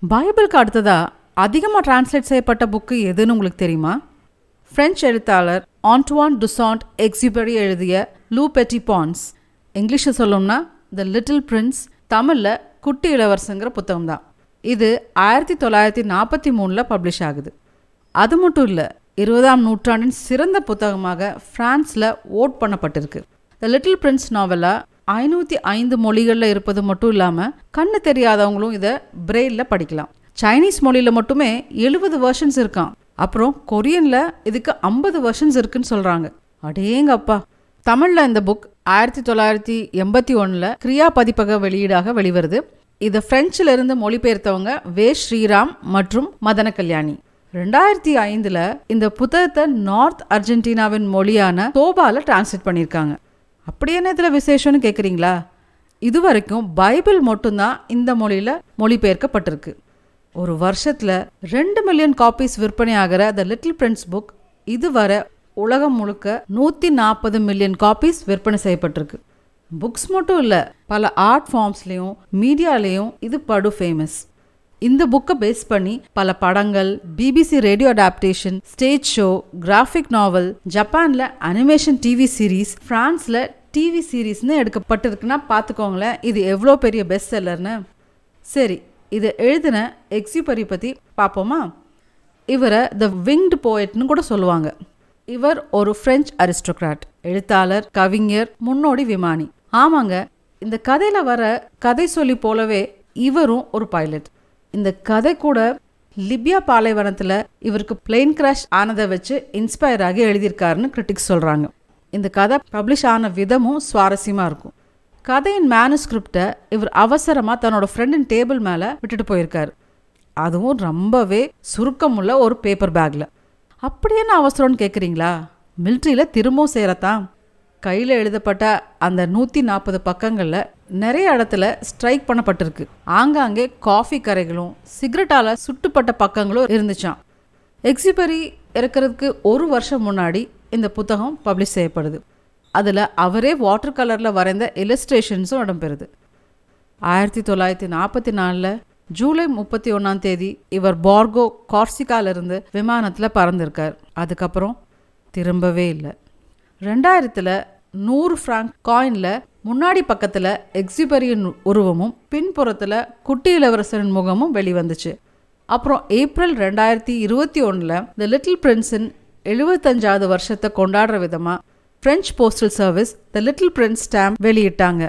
பைபிளுக்கு அடுத்ததா அதிகமாக டிரான்ஸ்லேட் செய்யப்பட்ட புக்கு எதுன்னு உங்களுக்கு தெரியுமா? பிரெஞ்சு எழுத்தாளர் ஆண்ட்வான் டுசாண்ட் எக்ஸுபெரி எழுதிய லூ பெட்டி பான்ஸ், இங்கிலீஷில் சொல்லணும்னா த லிட்டில் பிரின்ஸ், தமிழில் குட்டி இளவரசங்கிற புத்தகம் தான். இது 1943 பப்ளிஷ் ஆகுது. அது மட்டும் இல்லை, 20ஆம் நூற்றாண்டின் சிறந்த புத்தகமாக பிரான்ஸில் ஓட் பண்ணப்பட்டிருக்கு. த லிட்டில் பிரின்ஸ் நாவலா 505 மொழிகளில் இருப்பது மட்டும் இல்லாமல் கண்ணு தெரியாதவங்களும் இதை பிரெயிலில் படிக்கலாம். சைனீஸ் மொழியில் மட்டுமே 70 வெர்ஷன்ஸ் இருக்கான். அப்புறம் கொரியனில் இதுக்கு 50 வெர்ஷன்ஸ் இருக்குன்னு சொல்கிறாங்க. அடேங்கப்பா! தமிழில் இந்த புக் 1981 கிரியா பதிப்பக வெளியீடாக வெளிவருது. இதை பிரெஞ்சில் இருந்து மொழிபெயர்த்தவங்க வே ஸ்ரீராம் மற்றும் மதன கல்யாணி. 2005 இந்த புத்தகத்தை நார்த் அர்ஜென்டினாவின் மொழியான தோபால டிரான்ஸ்லேட் பண்ணியிருக்காங்க. அப்படி என்ன இதில் விசேஷம்னு கேட்குறீங்களா? இதுவரைக்கும் பைபிள் மட்டும்தான் இந்த மொழியில் மொழிபெயர்க்கப்பட்டிருக்கு. ஒரு வருஷத்தில் 2 மில்லியன் காப்பீஸ் விற்பனை ஆகிற த லிட்டில் பிரின்ஸ் புக் இதுவரை உலகம் முழுக்க 140 மில்லியன் காப்பீஸ் விற்பனை செய்யப்பட்டிருக்கு. புக்ஸ் மட்டும் இல்லை, பல ஆர்ட் ஃபார்ம்ஸ்லேயும் மீடியாலேயும் இது படு ஃபேமஸ். இந்த புக்கை பேஸ் பண்ணி பல படங்கள், BBC radio adaptation, stage show, graphic நாவல், ஜப்பானில் அனிமேஷன் டிவி சீரீஸ், ஃப்ரான்ஸில் டிவி சீரீஸ்னு எடுக்கப்பட்டிருக்குன்னா பார்த்துக்கோங்களேன் இது எவ்வளோ பெரிய பெஸ்ட் செல்லர்னு. சரி, இதை எழுதின எக்ஸுபெரி பற்றி பார்ப்போமா? இவரை த விங்டு போயட்னு கூட சொல்லுவாங்க. இவர் ஒரு பிரெஞ்சு அரிஸ்டோக்ராட், எழுத்தாளர், கவிஞர், முன்னோடி விமானி. ஆமாங்க, இந்த கதையில் வர கதை சொல்லி போலவே இவரும் ஒரு பைலட். இந்த கதை கூட லிபியா பாலைவனத்தில் இவருக்கு பிளேன் கிராஷ் ஆனதை வச்சு இன்ஸ்பயர் ஆகி எழுதியிருக்காருன்னு கிரிட்டிக்ஸ் சொல்கிறாங்க. இந்த கதை பப்ளிஷ் ஆன விதமும் சுவாரஸ்யமாக இருக்கும். கதையின் மேனுஸ்கிரிப்டை இவர் அவசரமாக தன்னோட ஃப்ரெண்டின் டேபிள் மேலே விட்டுட்டு போயிருக்காரு. அதுவும் ரொம்பவே சுருக்கமுள்ள ஒரு பேப்பர் பேக்கில். அப்படியே நான் அவசரம்னு கேட்குறீங்களா? மிலிட்ரியில் திரும்பவும் சேரத்தான். கையில் எழுதப்பட்ட அந்த 140 பக்கங்களில் நிறைய இடத்துல ஸ்ட்ரைக் பண்ணப்பட்டிருக்கு. ஆங்காங்கே காஃபி கரைகளும் சிகரெட்டால் சுட்டுப்பட்ட பக்கங்களும் இருந்துச்சான். எக்ஸுபெரி இறக்கிறதுக்கு 1 வருஷம் முன்னாடி இந்த புத்தகம் பப்ளிஷ் செய்யப்படுது. அதில் அவரே வாட்டர் கலரில் வரைந்த இல்லஸ்ட்ரேஷன்ஸும் இடம்பெறுது. 1944 ஜூலை 31 இவர் பார்கோ, கார்சிகாலிருந்து விமானத்தில் பறந்திருக்கார். அதுக்கப்புறம் திரும்பவே இல்லை. 2000 100 ஃப்ராங்க் காயினில் முன்னாடி பக்கத்தில் எக்ஸுபெரியின் உருவமும் பின்புறத்தில் குட்டி இளவரசரின் முகமும் வெளிவந்துச்சு. அப்புறம் ஏப்ரல் 2021 த லிட்டில் பிரின்ஸின் 75வது வருஷத்தை கொண்டாடுற விதமாக French postal service the little Prince stamp வெளியிட்டாங்க.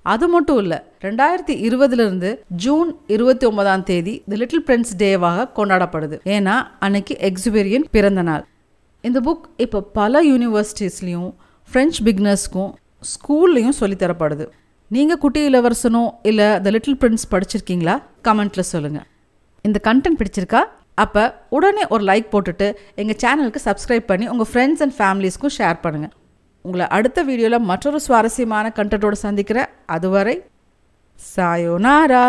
அது மட்டும் இல்லை, 2020 ஜூன் 29 த லிட்டில் பிரின்ஸ் டேவாக கொண்டாடப்படுது. ஏன்னா அன்னைக்கு எக்ஸுபெரியின் பிறந்த நாள். இந்த புக் இப்போ பல யூனிவர்சிட்டிஸ்லையும் ஃப்ரெஞ்ச் பிகினர்ஸ்க்கும் ஸ்கூல்லையும் சொல்லித்தரப்படுது. நீங்கள் குட்டி இளவரசனும் இல்லை த லிட்டில் பிரின்ஸ் படிச்சிருக்கீங்களா? கமெண்ட்டில் சொல்லுங்கள். இந்த கண்டென்ட் பிடிச்சிருக்கா? அப்போ உடனே ஒரு லைக் போட்டுட்டு எங்கள் சேனலுக்கு சப்ஸ்கிரைப் பண்ணி உங்கள் ஃப்ரெண்ட்ஸ் அண்ட் ஃபேமிலிஸ்க்கும் ஷேர் பண்ணுங்கள். உங்களை அடுத்த வீடியோவில் மற்றொரு சுவாரஸ்யமான கண்டென்ட்டோடு சந்திக்கிறேன். அதுவரை சாயோனாரா.